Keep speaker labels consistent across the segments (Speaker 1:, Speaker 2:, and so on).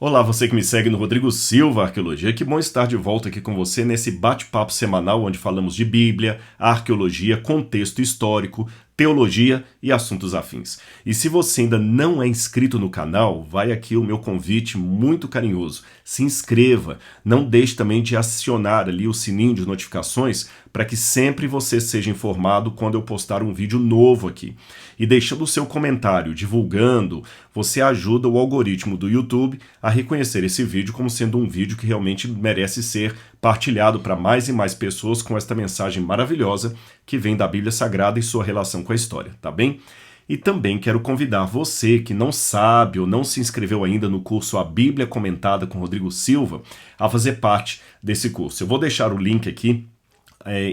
Speaker 1: Olá, você que me segue no Rodrigo Silva Arqueologia, que bom estar de volta aqui com você nesse bate-papo semanal onde falamos de Bíblia, arqueologia, contexto histórico, teologia e assuntos afins. E se você ainda não é inscrito no canal, vai aqui o meu convite muito carinhoso. Se inscreva, não deixe também de acionar ali o sininho de notificações para que sempre você seja informado quando eu postar um vídeo novo aqui. E deixando o seu comentário, divulgando, você ajuda o algoritmo do YouTube a reconhecer esse vídeo como sendo um vídeo que realmente merece ser partilhado para mais e mais pessoas com esta mensagem maravilhosa que vem da Bíblia Sagrada e sua relação com a história, tá bem? E também quero convidar você que não sabe ou não se inscreveu ainda no curso A Bíblia Comentada com Rodrigo Silva a fazer parte desse curso. Eu vou deixar o link aqui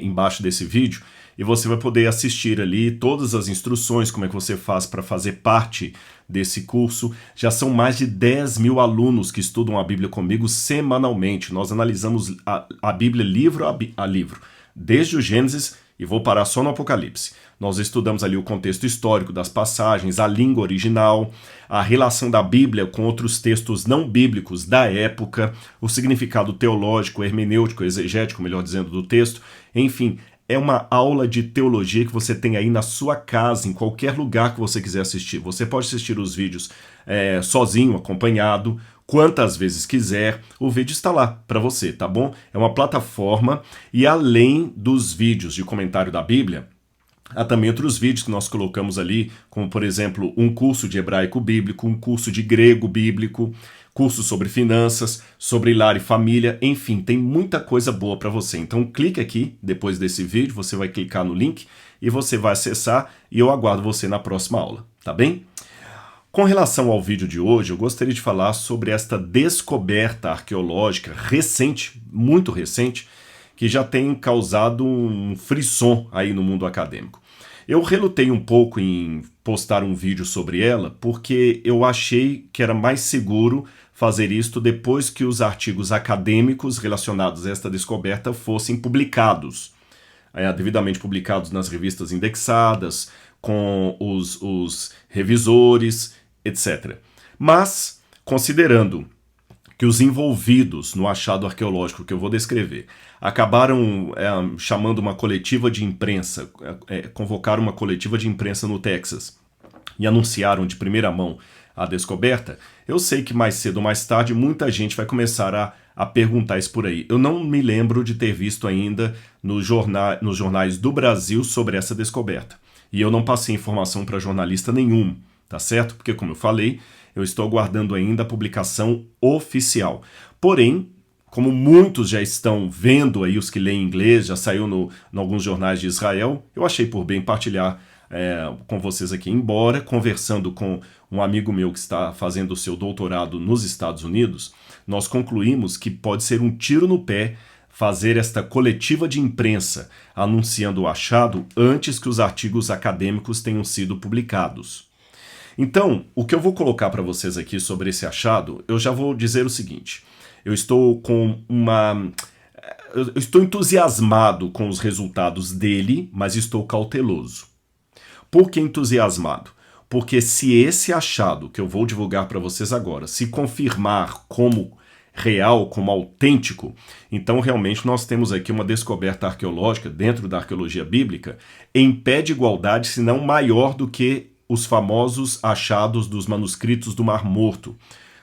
Speaker 1: embaixo desse vídeo e você vai poder assistir ali todas as instruções, como é que você faz para fazer parte desse curso. Já são mais de 10 mil alunos que estudam a Bíblia comigo semanalmente. Nós analisamos a Bíblia livro a livro, desde o Gênesis e vou parar só no Apocalipse. Nós estudamos ali o contexto histórico das passagens, a língua original, a relação da Bíblia com outros textos não bíblicos da época, o significado teológico, hermenêutico, exegético, melhor dizendo, do texto. Enfim, é uma aula de teologia que você tem aí na sua casa, em qualquer lugar que você quiser assistir. Você pode assistir os vídeos sozinho, acompanhado, quantas vezes quiser. O vídeo está lá para você, tá bom? É uma plataforma e além dos vídeos de comentário da Bíblia, há também outros vídeos que nós colocamos ali, como por exemplo, um curso de hebraico bíblico, um curso de grego bíblico, curso sobre finanças, sobre lar e família, enfim, tem muita coisa boa para você. Então clique aqui, depois desse vídeo, você vai clicar no link e você vai acessar e eu aguardo você na próxima aula, tá bem? Com relação ao vídeo de hoje, eu gostaria de falar sobre esta descoberta arqueológica recente, muito recente, que já tem causado um frisson aí no mundo acadêmico. Eu relutei um pouco em postar um vídeo sobre ela, porque eu achei que era mais seguro fazer isto depois que os artigos acadêmicos relacionados a esta descoberta fossem publicados, devidamente publicados nas revistas indexadas, com os revisores, etc. Mas, considerando que os envolvidos no achado arqueológico que eu vou descrever acabaram chamando uma coletiva de imprensa, convocaram uma coletiva de imprensa no Texas e anunciaram de primeira mão a descoberta, eu sei que mais cedo ou mais tarde muita gente vai começar a perguntar isso por aí. Eu não me lembro de ter visto ainda nos jornais do Brasil sobre essa descoberta. E eu não passei informação para jornalista nenhum, tá certo? Porque, como eu falei, eu estou aguardando ainda a publicação oficial. Porém, como muitos já estão vendo aí, os que leem inglês, já saiu em alguns jornais de Israel, eu achei por bem partilhar com vocês aqui. Embora, conversando com um amigo meu que está fazendo o seu doutorado nos Estados Unidos, nós concluímos que pode ser um tiro no pé fazer esta coletiva de imprensa anunciando o achado antes que os artigos acadêmicos tenham sido publicados. Então, o que eu vou colocar para vocês aqui sobre esse achado, eu já vou dizer o seguinte: eu estou entusiasmado com os resultados dele, mas estou cauteloso. Por que entusiasmado? Porque se esse achado que eu vou divulgar para vocês agora se confirmar como real, como autêntico, então realmente nós temos aqui uma descoberta arqueológica dentro da arqueologia bíblica em pé de igualdade, se não maior do que os famosos achados dos manuscritos do Mar Morto.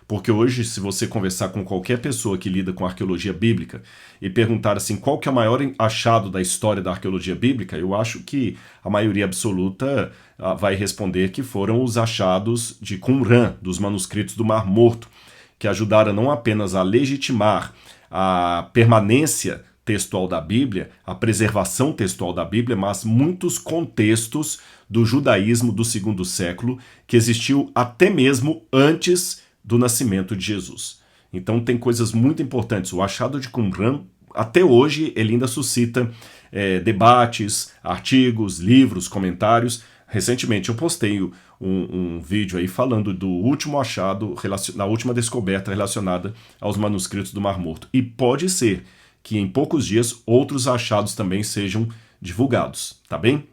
Speaker 1: Porque hoje, se você conversar com qualquer pessoa que lida com arqueologia bíblica e perguntar assim, qual que é o maior achado da história da arqueologia bíblica, eu acho que a maioria absoluta vai responder que foram os achados de Qumran, dos manuscritos do Mar Morto, que ajudaram não apenas a legitimar a permanência textual da Bíblia, a preservação textual da Bíblia, mas muitos contextos do judaísmo do segundo século que existiu até mesmo antes do nascimento de Jesus. Então tem coisas muito importantes. O achado de Qumran, até hoje, ele ainda suscita debates, artigos, livros, comentários. Recentemente eu postei um vídeo aí falando do último achado, na última descoberta relacionada aos manuscritos do Mar Morto. E pode ser que em poucos dias outros achados também sejam divulgados, tá bem?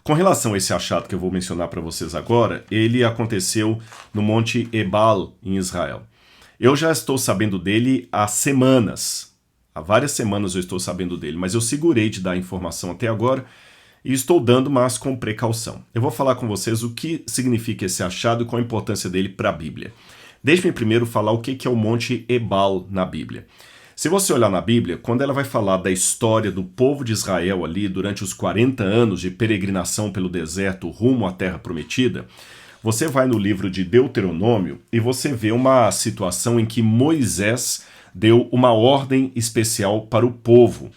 Speaker 1: Com relação a esse achado que eu vou mencionar para vocês agora, ele aconteceu no Monte Ebal, em Israel. Eu já estou sabendo dele há semanas. Há várias semanas eu estou sabendo dele, mas eu segurei de dar informação até agora e estou dando, mas com precaução. Eu vou falar com vocês o que significa esse achado e qual a importância dele para a Bíblia. Deixe-me primeiro falar o que é o Monte Ebal na Bíblia. Se você olhar na Bíblia, quando ela vai falar da história do povo de Israel ali durante os 40 anos de peregrinação pelo deserto rumo à Terra Prometida, você vai no livro de Deuteronômio e você vê uma situação em que Moisés deu uma ordem especial para o povo.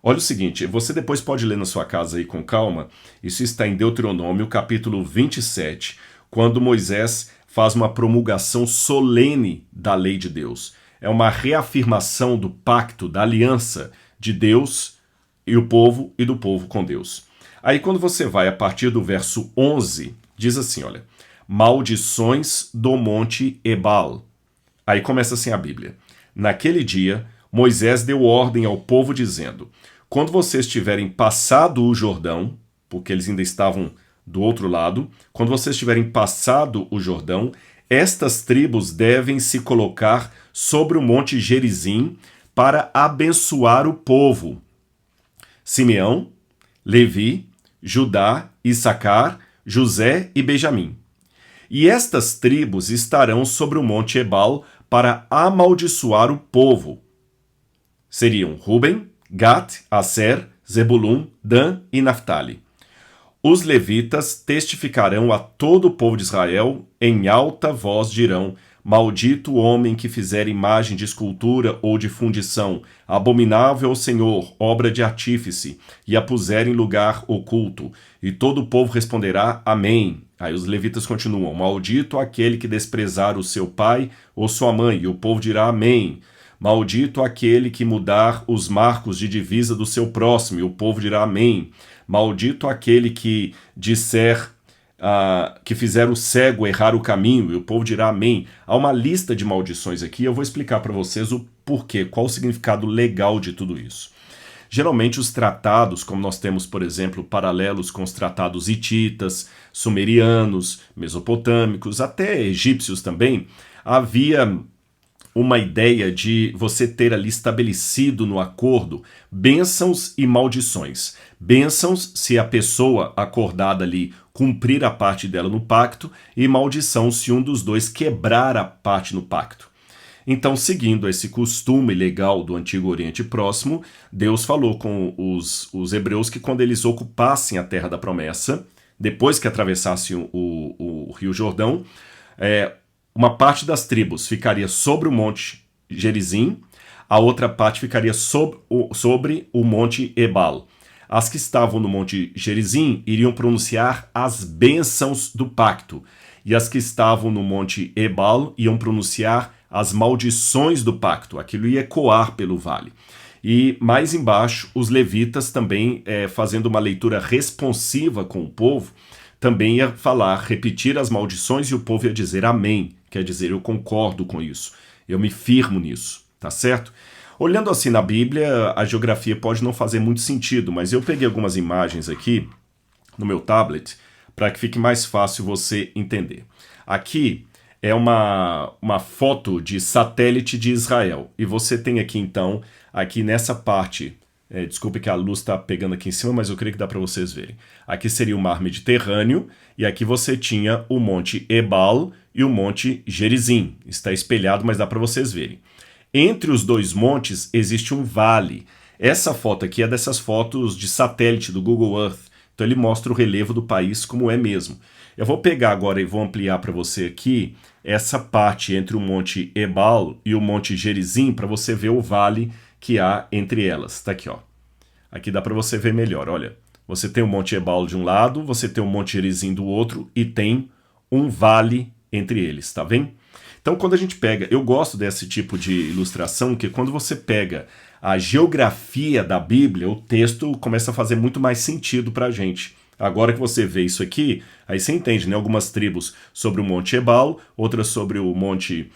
Speaker 1: Olha o seguinte, você depois pode ler na sua casa aí com calma, isso está em Deuteronômio capítulo 27, quando Moisés faz uma promulgação solene da lei de Deus. É uma reafirmação do pacto, da aliança de Deus e do povo com Deus. Aí quando você vai a partir do verso 11, diz assim, olha, maldições do Monte Ebal. Aí começa assim a Bíblia. Naquele dia, Moisés deu ordem ao povo dizendo, quando vocês tiverem passado o Jordão, porque eles ainda estavam do outro lado, quando vocês tiverem passado o Jordão, estas tribos devem se colocar sobre o monte Gerizim para abençoar o povo. Simeão, Levi, Judá, Issacar, José e Benjamim. E estas tribos estarão sobre o monte Ebal para amaldiçoar o povo. Seriam Ruben, Gad, Aser, Zebulun, Dan e Naftali. Os levitas testificarão a todo o povo de Israel, em alta voz dirão, maldito o homem que fizer imagem de escultura ou de fundição, abominável ao Senhor, obra de artífice, e a puser em lugar oculto. E todo o povo responderá, amém. Aí os levitas continuam, maldito aquele que desprezar o seu pai ou sua mãe, e o povo dirá, amém. Maldito aquele que mudar os marcos de divisa do seu próximo, e o povo dirá amém. Maldito aquele que disser, que fizer o cego errar o caminho, e o povo dirá amém. Há uma lista de maldições aqui, eu vou explicar para vocês o porquê, qual o significado legal de tudo isso. Geralmente os tratados, como nós temos, por exemplo, paralelos com os tratados hititas, sumerianos, mesopotâmicos, até egípcios também, havia uma ideia de você ter ali estabelecido no acordo bênçãos e maldições. Bênçãos se a pessoa acordada ali cumprir a parte dela no pacto e maldição se um dos dois quebrar a parte no pacto. Então, seguindo esse costume legal do Antigo Oriente Próximo, Deus falou com os hebreus que quando eles ocupassem a Terra da Promessa, depois que atravessassem o Rio Jordão, uma parte das tribos ficaria sobre o monte Gerizim, a outra parte ficaria sobre o monte Ebal. As que estavam no monte Gerizim iriam pronunciar as bênçãos do pacto, e as que estavam no monte Ebal iam pronunciar as maldições do pacto. Aquilo ia ecoar pelo vale. E mais embaixo, os levitas também, fazendo uma leitura responsiva com o povo, também ia falar, repetir as maldições e o povo ia dizer amém. Quer dizer, eu concordo com isso, eu me firmo nisso, tá certo? Olhando assim na Bíblia, a geografia pode não fazer muito sentido, mas eu peguei algumas imagens aqui no meu tablet para que fique mais fácil você entender. Aqui é uma foto de satélite de Israel, e você tem aqui então, aqui nessa parte, desculpe que a luz está pegando aqui em cima, mas eu creio que dá para vocês verem. Aqui seria o mar Mediterrâneo, e aqui você tinha o monte Ebal e o monte Gerizim. Está espelhado, mas dá para vocês verem. Entre os dois montes existe um vale. Essa foto aqui é dessas fotos de satélite do Google Earth. Então ele mostra o relevo do país como é mesmo. Eu vou pegar agora e vou ampliar para você aqui essa parte entre o monte Ebal e o monte Gerizim para você ver o vale que há entre elas. Está aqui, ó. Aqui dá para você ver melhor, olha. Você tem o monte Ebal de um lado, você tem o monte Gerizim do outro e tem um vale entre eles, tá vendo? Então quando a gente pega, eu gosto desse tipo de ilustração, que quando você pega a geografia da Bíblia, o texto começa a fazer muito mais sentido pra gente. Agora que você vê isso aqui, aí você entende, né? Algumas tribos sobre o monte Ebal, outras sobre o monte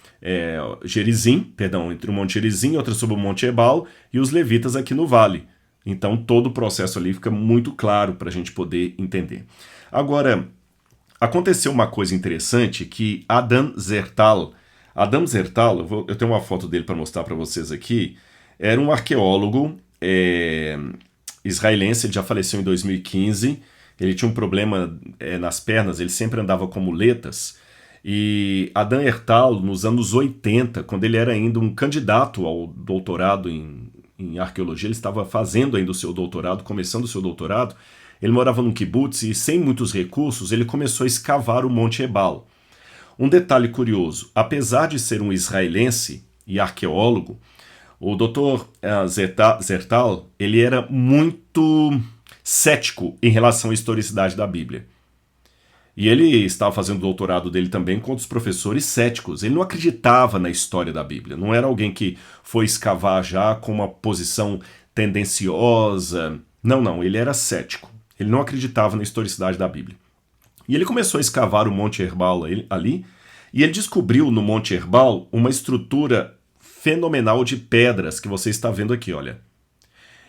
Speaker 1: Gerizim, perdão, entre o monte Gerizim, outras sobre o monte Ebal, e os levitas aqui no vale. Então todo o processo ali fica muito claro para a gente poder entender. Agora, aconteceu uma coisa interessante que Adam Zertal, Adam Zertal, eu tenho uma foto dele para mostrar para vocês aqui, era um arqueólogo israelense, ele já faleceu em 2015, ele tinha um problema nas pernas, ele sempre andava com muletas, e Adam Zertal, nos anos 80, quando ele era ainda um candidato ao doutorado em arqueologia, ele estava fazendo ainda o seu doutorado, começando o seu doutorado, ele morava num kibbutz e, sem muitos recursos, ele começou a escavar o Monte Ebal. Um detalhe curioso, apesar de ser um israelense e arqueólogo, o Dr. Zertal, ele era muito cético em relação à historicidade da Bíblia. E ele estava fazendo o doutorado dele também com outros professores céticos. Ele não acreditava na história da Bíblia. Não era alguém que foi escavar já com uma posição tendenciosa. Não, ele era cético. Ele não acreditava na historicidade da Bíblia. E ele começou a escavar o Monte Ebal ali, e ele descobriu no Monte Ebal uma estrutura fenomenal de pedras que você está vendo aqui, olha.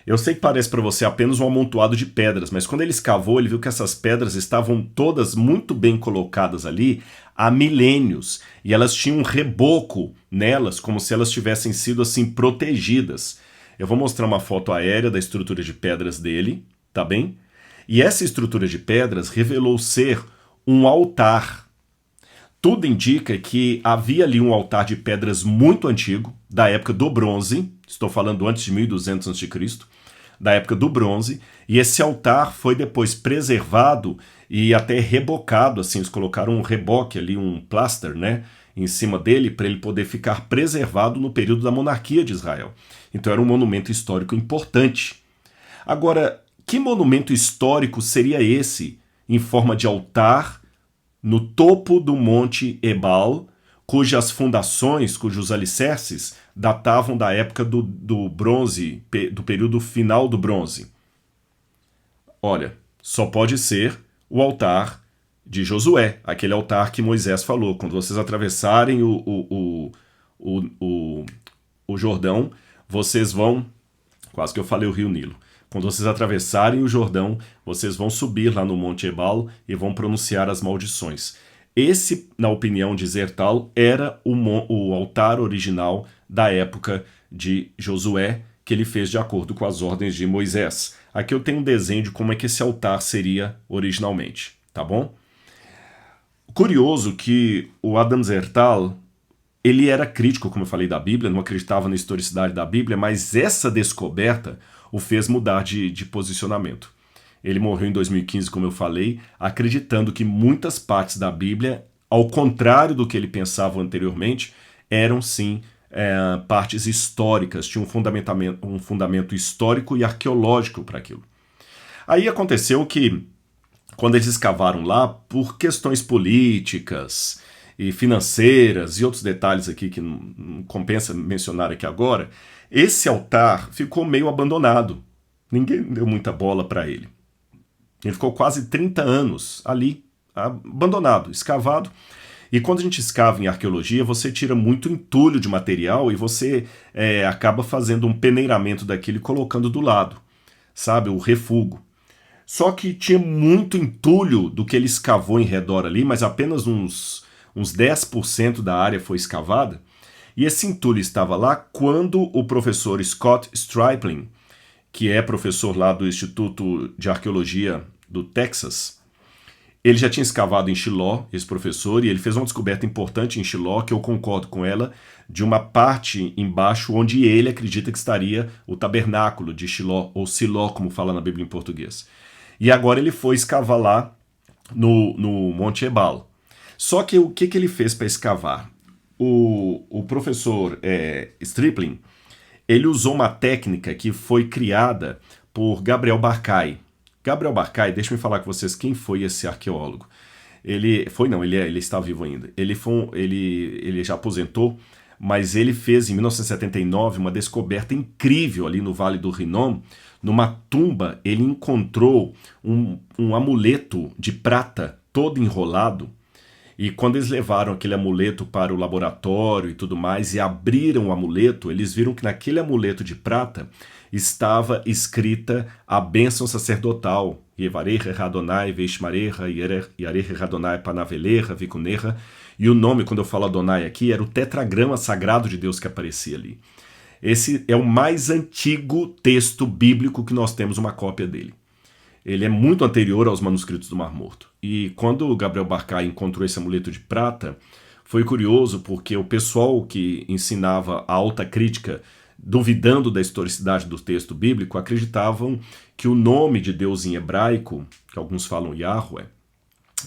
Speaker 1: Eu sei que parece para você apenas um amontoado de pedras, mas quando ele escavou, ele viu que essas pedras estavam todas muito bem colocadas ali há milênios, e elas tinham um reboco nelas, como se elas tivessem sido assim protegidas. Eu vou mostrar uma foto aérea da estrutura de pedras dele, tá bem? E essa estrutura de pedras revelou ser um altar. Tudo indica que havia ali um altar de pedras muito antigo, da época do bronze, estou falando antes de 1200 a.C., da época do bronze, e esse altar foi depois preservado e até rebocado, assim, eles colocaram um reboque ali, um plaster, né, em cima dele, para ele poder ficar preservado no período da monarquia de Israel. Então era um monumento histórico importante. Agora, que monumento histórico seria esse, em forma de altar, no topo do Monte Ebal, cujas fundações, cujos alicerces, datavam da época do bronze, do período final do bronze? Olha, só pode ser o altar de Josué, aquele altar que Moisés falou. Quando vocês atravessarem o Jordão, vocês vão... Quase que eu falei o Rio Nilo. Quando vocês atravessarem o Jordão, vocês vão subir lá no Monte Ebal e vão pronunciar as maldições. Esse, na opinião de Zertal, era o altar original da época de Josué, que ele fez de acordo com as ordens de Moisés. Aqui eu tenho um desenho de como é que esse altar seria originalmente, tá bom? Curioso que o Adam Zertal, ele era crítico, como eu falei, da Bíblia, não acreditava na historicidade da Bíblia, mas essa descoberta o fez mudar de posicionamento. Ele morreu em 2015, como eu falei, acreditando que muitas partes da Bíblia, ao contrário do que ele pensava anteriormente, eram sim partes históricas, tinham um fundamento histórico e arqueológico para aquilo. Aí aconteceu que, quando eles escavaram lá, por questões políticas e financeiras e outros detalhes aqui que não compensa mencionar aqui agora, esse altar ficou meio abandonado. Ninguém deu muita bola para ele. Ele ficou quase 30 anos ali, abandonado, escavado. E quando a gente escava em arqueologia, você tira muito entulho de material e você acaba fazendo um peneiramento daquilo e colocando do lado, sabe, o refúgio. Só que tinha muito entulho do que ele escavou em redor ali, mas apenas uns 10% da área foi escavada. E esse entulho estava lá quando o professor Scott Stripling, que é professor lá do Instituto de Arqueologia do Texas, ele já tinha escavado em Shiló, esse professor, e ele fez uma descoberta importante em Shiló, que eu concordo com ela, de uma parte embaixo onde ele acredita que estaria o tabernáculo de Shiló, ou Siló, como fala na Bíblia em português. E agora ele foi escavar lá no Monte Ebal. Só que o que ele fez para escavar? O professor Stripling, ele usou uma técnica que foi criada por Gabriel Barkay. Gabriel Barkay, deixa eu falar com vocês quem foi esse arqueólogo. Ele está vivo ainda. Ele já aposentou, mas ele fez em 1979 uma descoberta incrível ali no Vale do Rinom. Numa tumba, ele encontrou um amuleto de prata todo enrolado. E quando eles levaram aquele amuleto para o laboratório e tudo mais, e abriram o amuleto, eles viram que naquele amuleto de prata estava escrita a bênção sacerdotal. Yevarecha Adonai Veishmarecha Yarecha Adonai Panavelecha Vikunecha E o nome, quando eu falo Adonai aqui, era o tetragrama sagrado de Deus que aparecia ali. Esse é o mais antigo texto bíblico que nós temos uma cópia dele. Ele é muito anterior aos manuscritos do Mar Morto. E quando Gabriel Barkay encontrou esse amuleto de prata, foi curioso porque o pessoal que ensinava a alta crítica, duvidando da historicidade do texto bíblico, acreditavam que o nome de Deus em hebraico, que alguns falam Yahweh,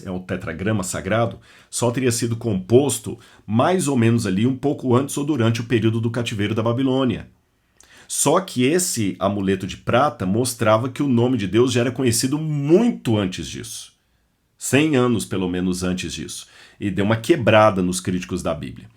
Speaker 1: é o tetragrama sagrado, só teria sido composto mais ou menos ali um pouco antes ou durante o período do cativeiro da Babilônia. Só que esse amuleto de prata mostrava que o nome de Deus já era conhecido muito antes disso. 100 anos, pelo menos, antes disso. E deu uma quebrada nos críticos da Bíblia.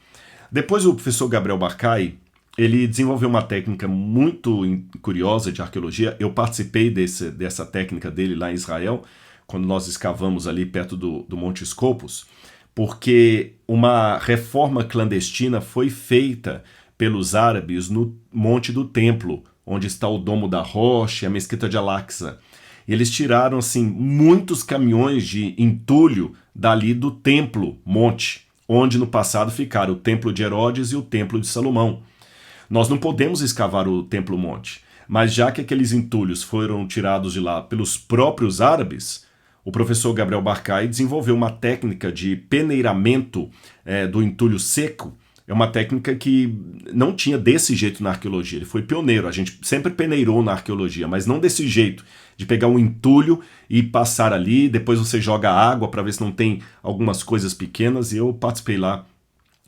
Speaker 1: Depois o professor Gabriel Barkay, ele desenvolveu uma técnica muito curiosa de arqueologia. Eu participei dessa técnica dele lá em Israel, quando nós escavamos ali perto do Monte Scopus, porque uma reforma clandestina foi feita pelos árabes no Monte do Templo, onde está o Domo da Rocha e a Mesquita de Al-Aqsa. E eles tiraram assim muitos caminhões de entulho dali do Templo Monte, onde no passado ficaram o Templo de Herodes e o Templo de Salomão. Nós não podemos escavar o Templo Monte, mas já que aqueles entulhos foram tirados de lá pelos próprios árabes, o professor Gabriel Barkay desenvolveu uma técnica de peneiramento do entulho seco. É uma técnica que não tinha desse jeito na arqueologia. Ele foi pioneiro. A gente sempre peneirou na arqueologia, mas não desse jeito, de pegar um entulho e passar ali, depois você joga água para ver se não tem algumas coisas pequenas. E eu participei lá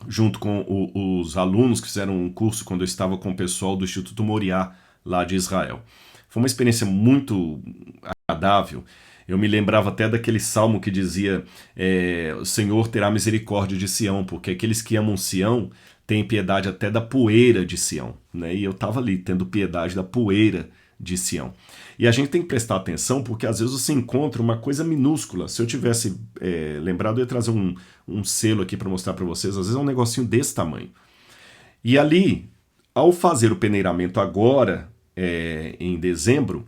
Speaker 1: junto com os alunos que fizeram um curso quando eu estava com o pessoal do Instituto Moriá, lá de Israel. Foi uma experiência muito agradável. Eu me lembrava até daquele salmo que dizia o Senhor terá misericórdia de Sião, porque aqueles que amam Sião têm piedade até da poeira de Sião. Né? E eu estava ali tendo piedade da poeira de Sião. E a gente tem que prestar atenção porque às vezes você encontra uma coisa minúscula. Se eu tivesse lembrado, eu ia trazer um selo aqui para mostrar para vocês. Às vezes é um negocinho desse tamanho. E ali, ao fazer o peneiramento agora, em dezembro,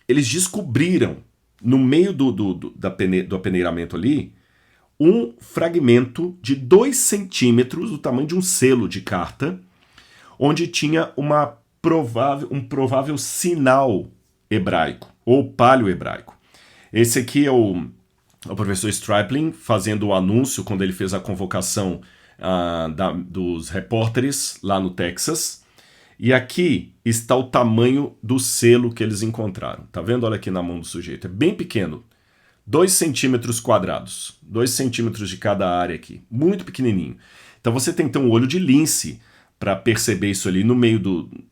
Speaker 1: eles descobriram no meio do peneiramento ali, um fragmento de 2 centímetros, do tamanho de um selo de carta, onde tinha um provável sinal hebraico, ou paleo-hebraico. Esse aqui é o professor Stripling fazendo o anúncio, quando ele fez a convocação dos repórteres lá no Texas. E aqui está o tamanho do selo que eles encontraram. Tá vendo? Olha aqui na mão do sujeito. É bem pequeno. 2 centímetros quadrados. 2 centímetros de cada área aqui. Muito pequenininho. Então você tem que ter um olho de lince para perceber isso ali no meio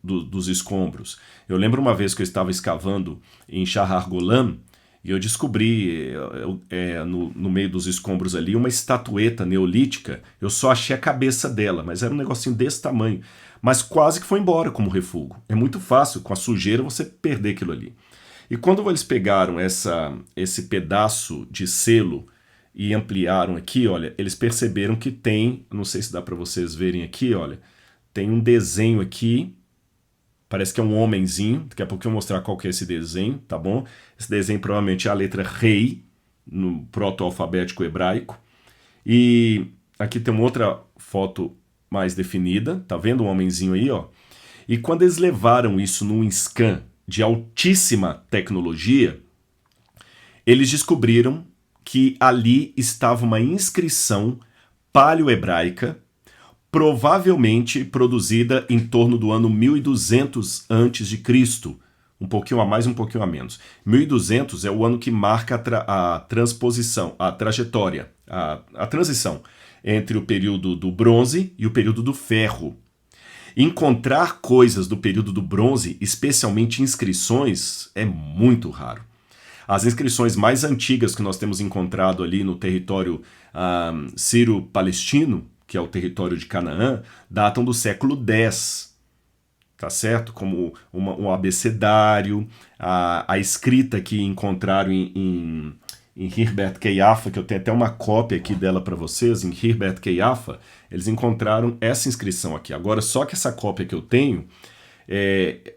Speaker 1: dos escombros. Eu lembro uma vez que eu estava escavando em Shahar Golan e eu descobri no meio dos escombros ali uma estatueta neolítica. Eu só achei a cabeça dela, mas era um negocinho desse tamanho. Mas quase que foi embora como refúgio. É muito fácil, com a sujeira, você perder aquilo ali. E quando eles pegaram esse pedaço de selo e ampliaram aqui, olha, eles perceberam que tem, não sei se dá para vocês verem aqui, olha, tem um desenho aqui, parece que é um homenzinho, daqui a pouco eu vou mostrar qual que é esse desenho, tá bom? Esse desenho provavelmente é a letra Rei, no proto-alfabético hebraico. E aqui tem uma outra foto mais definida, tá vendo um homenzinho aí, ó? E quando eles levaram isso num scan de altíssima tecnologia, eles descobriram que ali estava uma inscrição paleo-hebraica, provavelmente produzida em torno do ano 1200 a.C., um pouquinho a mais, um pouquinho a menos. 1200 é o ano que marca a transposição, a trajetória, a transição entre o período do bronze e o período do ferro. Encontrar coisas do período do bronze, especialmente inscrições, é muito raro. As inscrições mais antigas que nós temos encontrado ali no território sírio-palestino, que é o território de Canaã, datam do século X, tá certo? Como um abecedário, a escrita que encontraram em Hirbert Keiafa, que eu tenho até uma cópia aqui dela para vocês, em Hirbert Keiafa, eles encontraram essa inscrição aqui. Agora, só que essa cópia que eu tenho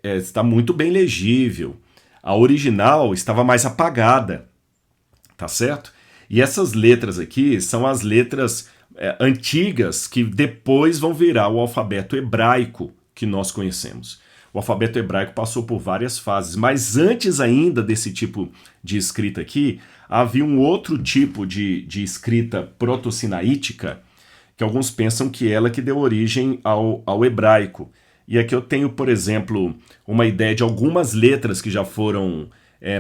Speaker 1: está muito bem legível. A original estava mais apagada, tá certo? E essas letras aqui são as letras antigas que depois vão virar o alfabeto hebraico que nós conhecemos. O alfabeto hebraico passou por várias fases, mas antes ainda desse tipo de escrita aqui, havia um outro tipo de escrita proto-sinaítica, que alguns pensam que ela que deu origem ao hebraico. E aqui eu tenho, por exemplo, uma ideia de algumas letras que já foram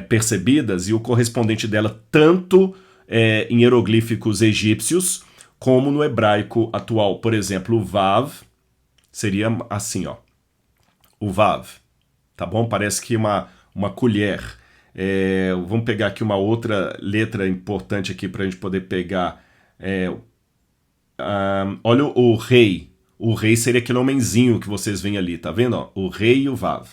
Speaker 1: percebidas e o correspondente dela tanto em hieroglíficos egípcios como no hebraico atual. Por exemplo, o Vav seria assim, ó. O Vav, tá bom? Parece que uma colher. Vamos pegar aqui uma outra letra importante aqui para a gente poder pegar. Olha o rei. O rei seria aquele homenzinho que vocês veem ali, tá vendo? Ó? O rei e o Vav.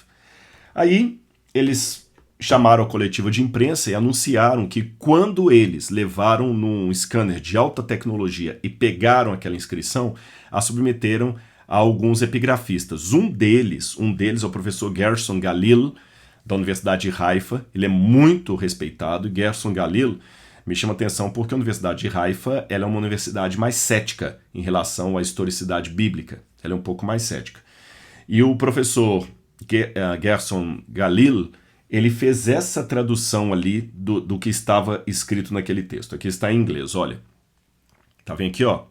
Speaker 1: Aí eles chamaram a coletiva de imprensa e anunciaram que quando eles levaram num scanner de alta tecnologia e pegaram aquela inscrição, a submeteram a alguns epigrafistas. Um deles é o professor Gerson Galil, da Universidade de Haifa. Ele é muito respeitado. E Gerson Galil me chama atenção porque a Universidade de Haifa ela é uma universidade mais cética em relação à historicidade bíblica. Ela é um pouco mais cética. E o professor Gerson Galil, ele fez essa tradução ali do que estava escrito naquele texto. Aqui está em inglês, olha. Tá vendo aqui, ó?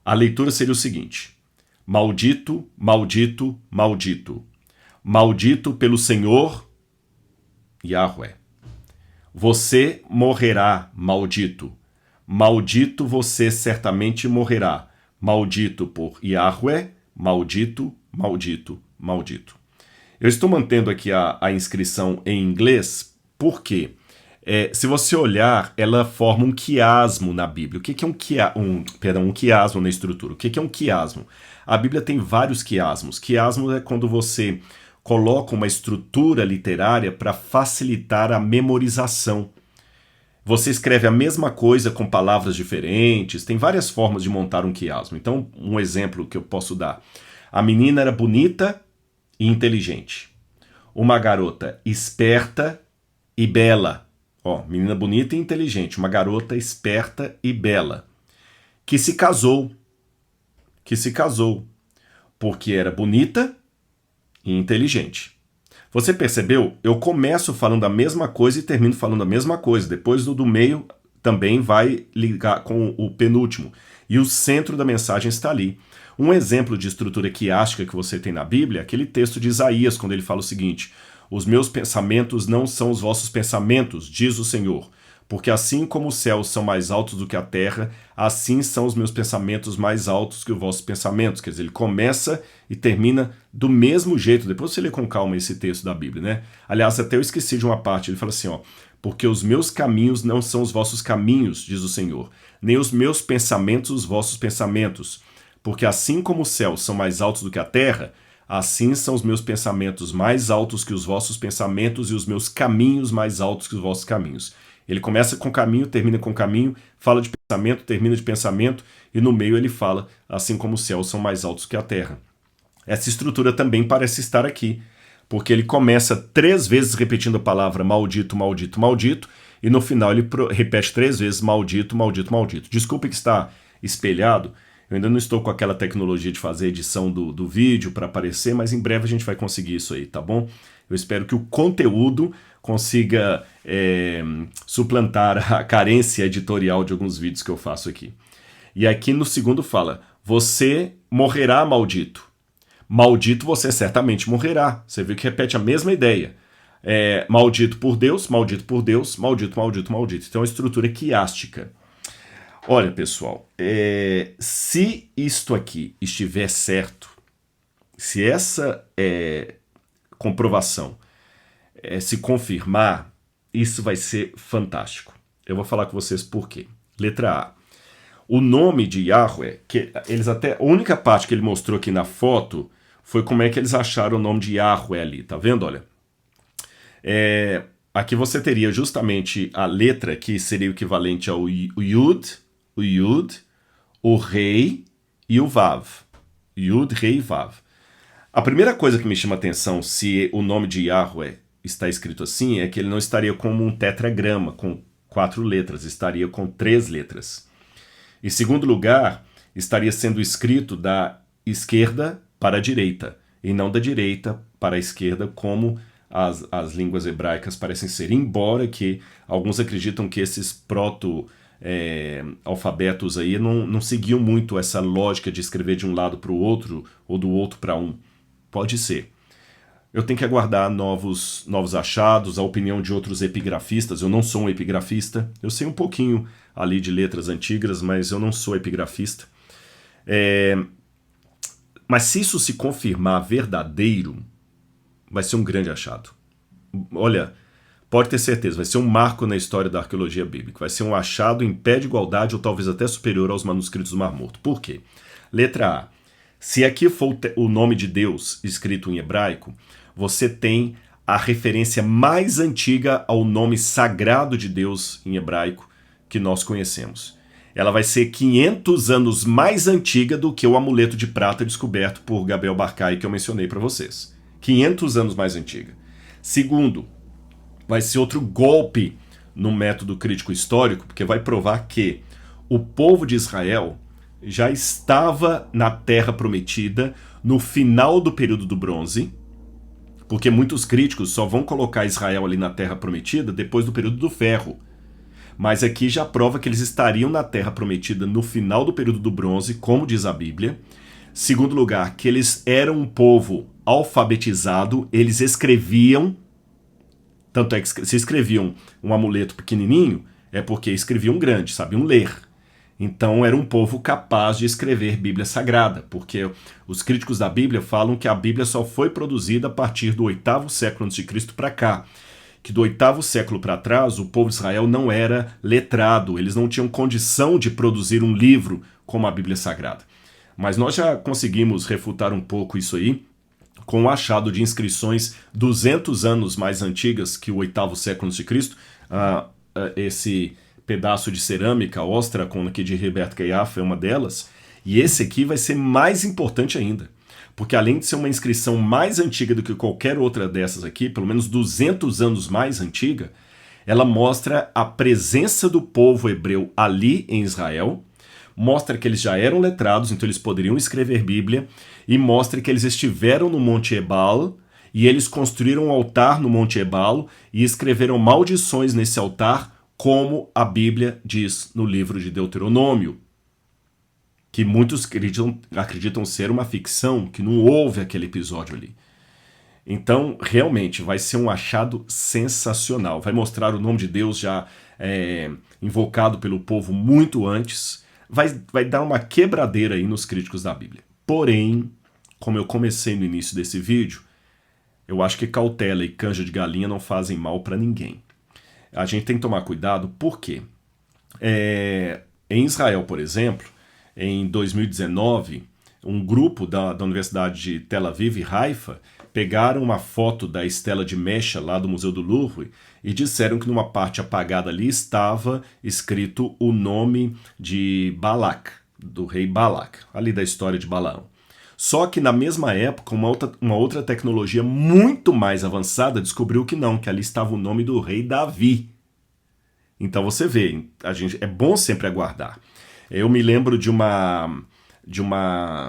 Speaker 1: A leitura seria o seguinte: maldito, maldito, maldito. Maldito pelo Senhor Yahweh. Você morrerá, maldito. Maldito você certamente morrerá. Maldito por Yahweh, maldito, maldito, maldito. Eu estou mantendo aqui a inscrição em inglês porque, se você olhar, ela forma um quiasmo na Bíblia. O que é um quiasmo na estrutura? O que é um quiasmo? A Bíblia tem vários quiasmos. Quiasmo é quando você coloca uma estrutura literária para facilitar a memorização. Você escreve a mesma coisa com palavras diferentes, tem várias formas de montar um quiasmo. Então, um exemplo que eu posso dar. A menina era bonita e inteligente. Uma garota esperta e bela. Ó, menina bonita e inteligente. Uma garota esperta e bela. Que se casou. Porque era bonita e inteligente. Você percebeu? Eu começo falando a mesma coisa e termino falando a mesma coisa. Depois do meio também vai ligar com o penúltimo. E o centro da mensagem está ali. Um exemplo de estrutura quiástica que você tem na Bíblia é aquele texto de Isaías, quando ele fala o seguinte: os meus pensamentos não são os vossos pensamentos, diz o Senhor. Porque assim como os céus são mais altos do que a terra, assim são os meus pensamentos mais altos que os vossos pensamentos. Quer dizer, ele começa e termina do mesmo jeito. Depois você lê com calma esse texto da Bíblia, né? Aliás, até eu esqueci de uma parte. Ele fala assim, ó: porque os meus caminhos não são os vossos caminhos, diz o Senhor, nem os meus pensamentos os vossos pensamentos. Porque assim como os céus são mais altos do que a terra, assim são os meus pensamentos mais altos que os vossos pensamentos e os meus caminhos mais altos que os vossos caminhos. Ele começa com caminho, termina com caminho, fala de pensamento, termina de pensamento, e no meio ele fala, assim como os céus são mais altos que a terra. Essa estrutura também parece estar aqui, porque ele começa 3 vezes repetindo a palavra maldito, maldito, maldito, e no final ele repete 3 vezes maldito, maldito, maldito. Desculpe que está espelhado, eu ainda não estou com aquela tecnologia de fazer edição do vídeo para aparecer, mas em breve a gente vai conseguir isso aí, tá bom? Eu espero que o conteúdo consiga suplantar a carência editorial de alguns vídeos que eu faço aqui. E aqui no segundo fala, você morrerá, maldito. Maldito você certamente morrerá. Você viu que repete a mesma ideia. Maldito por Deus, maldito por Deus, maldito, maldito, maldito. Então é uma estrutura quiástica. Olha, pessoal, se isto aqui estiver certo, se essa comprovação se confirmar, isso vai ser fantástico. Eu vou falar com vocês por quê. Letra A. O nome de Yahweh, que eles até, a única parte que ele mostrou aqui na foto foi como é que eles acharam o nome de Yahweh ali, tá vendo? Olha. Aqui você teria justamente a letra que seria o equivalente ao Yud, o Rei e o Vav. Yud, Rei e Vav. A primeira coisa que me chama a atenção se o nome de Yahweh está escrito assim é que ele não estaria como um tetragrama com 4 letras, estaria com 3 letras. Em segundo lugar, estaria sendo escrito da esquerda para a direita, e não da direita para a esquerda, como as línguas hebraicas parecem ser. Embora que alguns acreditam que esses alfabetos aí não seguiam muito essa lógica de escrever de um lado para o outro ou do outro para um. Pode ser. Eu tenho que aguardar novos achados, a opinião de outros epigrafistas. Eu não sou um epigrafista, eu sei um pouquinho ali de letras antigas, mas eu não sou epigrafista. Mas se isso se confirmar verdadeiro, vai ser um grande achado. Olha, pode ter certeza, vai ser um marco na história da arqueologia bíblica. Vai ser um achado em pé de igualdade ou talvez até superior aos manuscritos do Mar Morto. Por quê? Letra A. Se aqui for o nome de Deus escrito em hebraico, você tem a referência mais antiga ao nome sagrado de Deus em hebraico que nós conhecemos. Ela vai ser 500 anos mais antiga do que o amuleto de prata descoberto por Gabriel Barkay, que eu mencionei para vocês. 500 anos mais antiga. Segundo, vai ser outro golpe no método crítico histórico, porque vai provar que o povo de Israel já estava na Terra Prometida no final do período do Bronze, porque muitos críticos só vão colocar Israel ali na Terra Prometida depois do período do Ferro. Mas aqui já prova que eles estariam na Terra Prometida no final do período do Bronze, como diz a Bíblia. Segundo lugar, que eles eram um povo alfabetizado, eles escreviam, tanto é que se escreviam um amuleto pequenininho, é porque escreviam grande, sabiam ler. Então era um povo capaz de escrever Bíblia Sagrada, porque os críticos da Bíblia falam que a Bíblia só foi produzida a partir do 8º século a.C. para cá, que do 8º século para trás o povo de Israel não era letrado, eles não tinham condição de produzir um livro como a Bíblia Sagrada. Mas nós já conseguimos refutar um pouco isso aí com o achado de inscrições 200 anos mais antigas que o 8º século a.C., esse pedaço de cerâmica, Ostrakon, aqui de Herbert Kayaf, é uma delas, e esse aqui vai ser mais importante ainda, porque além de ser uma inscrição mais antiga do que qualquer outra dessas aqui, pelo menos 200 anos mais antiga, ela mostra a presença do povo hebreu ali em Israel, mostra que eles já eram letrados, então eles poderiam escrever Bíblia, e mostra que eles estiveram no Monte Ebal, e eles construíram um altar no Monte Ebal, e escreveram maldições nesse altar, como a Bíblia diz no livro de Deuteronômio, que muitos acreditam ser uma ficção, que não houve aquele episódio ali. Então, realmente, vai ser um achado sensacional. Vai mostrar o nome de Deus já invocado pelo povo muito antes. Vai dar uma quebradeira aí nos críticos da Bíblia. Porém, como eu comecei no início desse vídeo, eu acho que cautela e canja de galinha não fazem mal para ninguém. A gente tem que tomar cuidado, porque em Israel, por exemplo, em 2019, um grupo da Universidade de Tel Aviv e Haifa pegaram uma foto da estela de Mecha lá do Museu do Louvre e disseram que numa parte apagada ali estava escrito o nome de Balac, do rei Balac, ali da história de Balaão. Só que na mesma época, uma outra tecnologia muito mais avançada descobriu que não, que ali estava o nome do rei Davi. Então você vê, é bom sempre aguardar. Eu me lembro de uma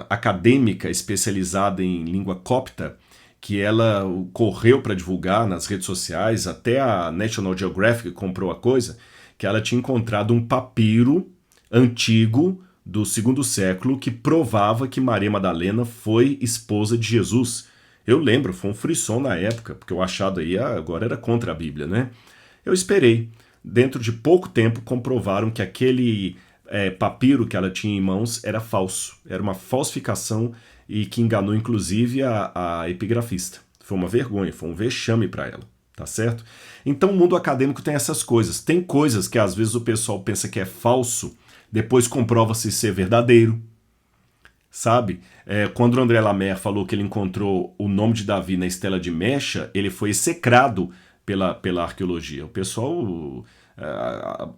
Speaker 1: acadêmica especializada em língua copta, que ela correu para divulgar nas redes sociais, até a National Geographic comprou a coisa, que ela tinha encontrado um papiro antigo do 2º século que provava que Maria Madalena foi esposa de Jesus. Eu lembro, foi um frisson na época, porque o achado aí agora era contra a Bíblia, né? Eu esperei. Dentro de pouco tempo comprovaram que aquele papiro que ela tinha em mãos era falso. Era uma falsificação e que enganou inclusive a epigrafista. Foi uma vergonha, foi um vexame para ela, tá certo? Então o mundo acadêmico tem essas coisas. Tem coisas que às vezes o pessoal pensa que é falso, depois comprova-se ser verdadeiro, sabe? Quando o André Lamer falou que ele encontrou o nome de Davi na estela de Mecha, ele foi execrado pela arqueologia. O pessoal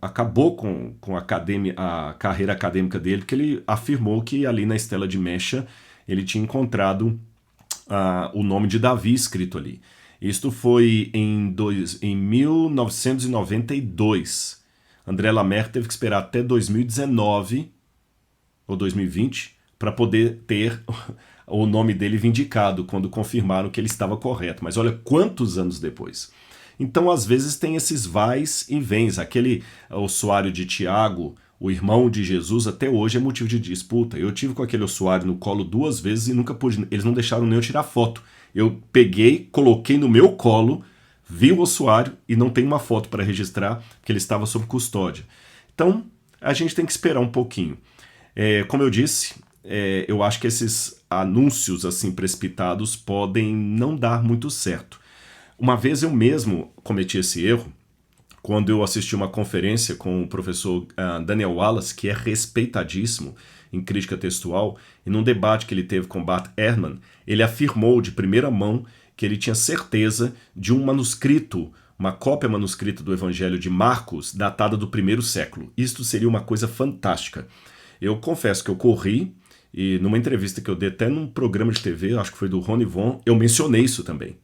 Speaker 1: acabou com a carreira acadêmica dele, porque ele afirmou que ali na estela de Mecha ele tinha encontrado o nome de Davi escrito ali. Isto foi em 1992. André Lamer teve que esperar até 2019 ou 2020, para poder ter o nome dele vindicado quando confirmaram que ele estava correto. Mas olha quantos anos depois. Então, às vezes, tem esses vais e vens. Aquele ossuário de Tiago, o irmão de Jesus, até hoje é motivo de disputa. Eu tive com aquele ossuário no colo 2 vezes e nunca pude. Eles não deixaram nem eu tirar foto. Eu peguei, coloquei no meu colo, vi o ossuário e não tem uma foto para registrar, porque ele estava sob custódia. Então, a gente tem que esperar um pouquinho. Como eu disse, eu acho que esses anúncios assim precipitados podem não dar muito certo. Uma vez eu mesmo cometi esse erro, quando eu assisti uma conferência com o professor Daniel Wallace, que é respeitadíssimo em crítica textual, e num debate que ele teve com Bart Ehrman, ele afirmou de primeira mão que ele tinha certeza de um manuscrito, uma cópia manuscrita do Evangelho de Marcos, datada do 1º século. Isto seria uma coisa fantástica. Eu confesso que eu corri, e numa entrevista que eu dei até num programa de TV, acho que foi do Rony Von, eu mencionei isso também.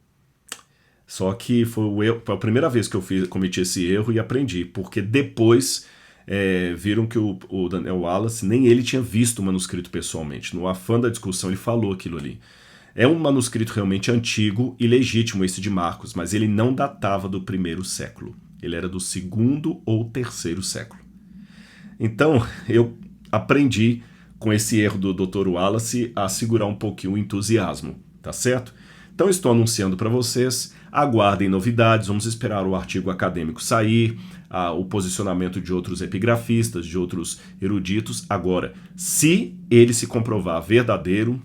Speaker 1: Só que foi a primeira vez que eu cometi esse erro e aprendi, porque depois viram que o Daniel Wallace, nem ele tinha visto o manuscrito pessoalmente. No afã da discussão ele falou aquilo ali. É um manuscrito realmente antigo e legítimo esse de Marcos, mas ele não datava do 1º século. Ele era do 2º ou 3º século. Então eu aprendi com esse erro do Dr. Wallace a segurar um pouquinho o entusiasmo, tá certo? Então estou anunciando para vocês, aguardem novidades, vamos esperar o artigo acadêmico sair, o posicionamento de outros epigrafistas, de outros eruditos. Agora, se ele se comprovar verdadeiro,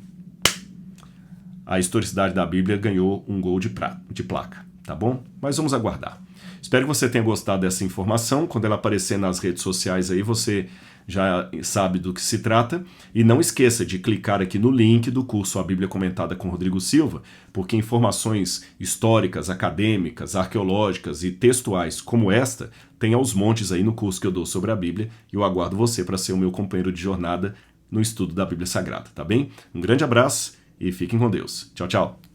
Speaker 1: a historicidade da Bíblia ganhou um gol de placa, tá bom? Mas vamos aguardar. Espero que você tenha gostado dessa informação. Quando ela aparecer nas redes sociais aí, você já sabe do que se trata. E não esqueça de clicar aqui no link do curso A Bíblia Comentada com Rodrigo Silva, porque informações históricas, acadêmicas, arqueológicas e textuais como esta tem aos montes aí no curso que eu dou sobre a Bíblia, e eu aguardo você para ser o meu companheiro de jornada no estudo da Bíblia Sagrada, tá bem? Um grande abraço e fiquem com Deus. Tchau, tchau.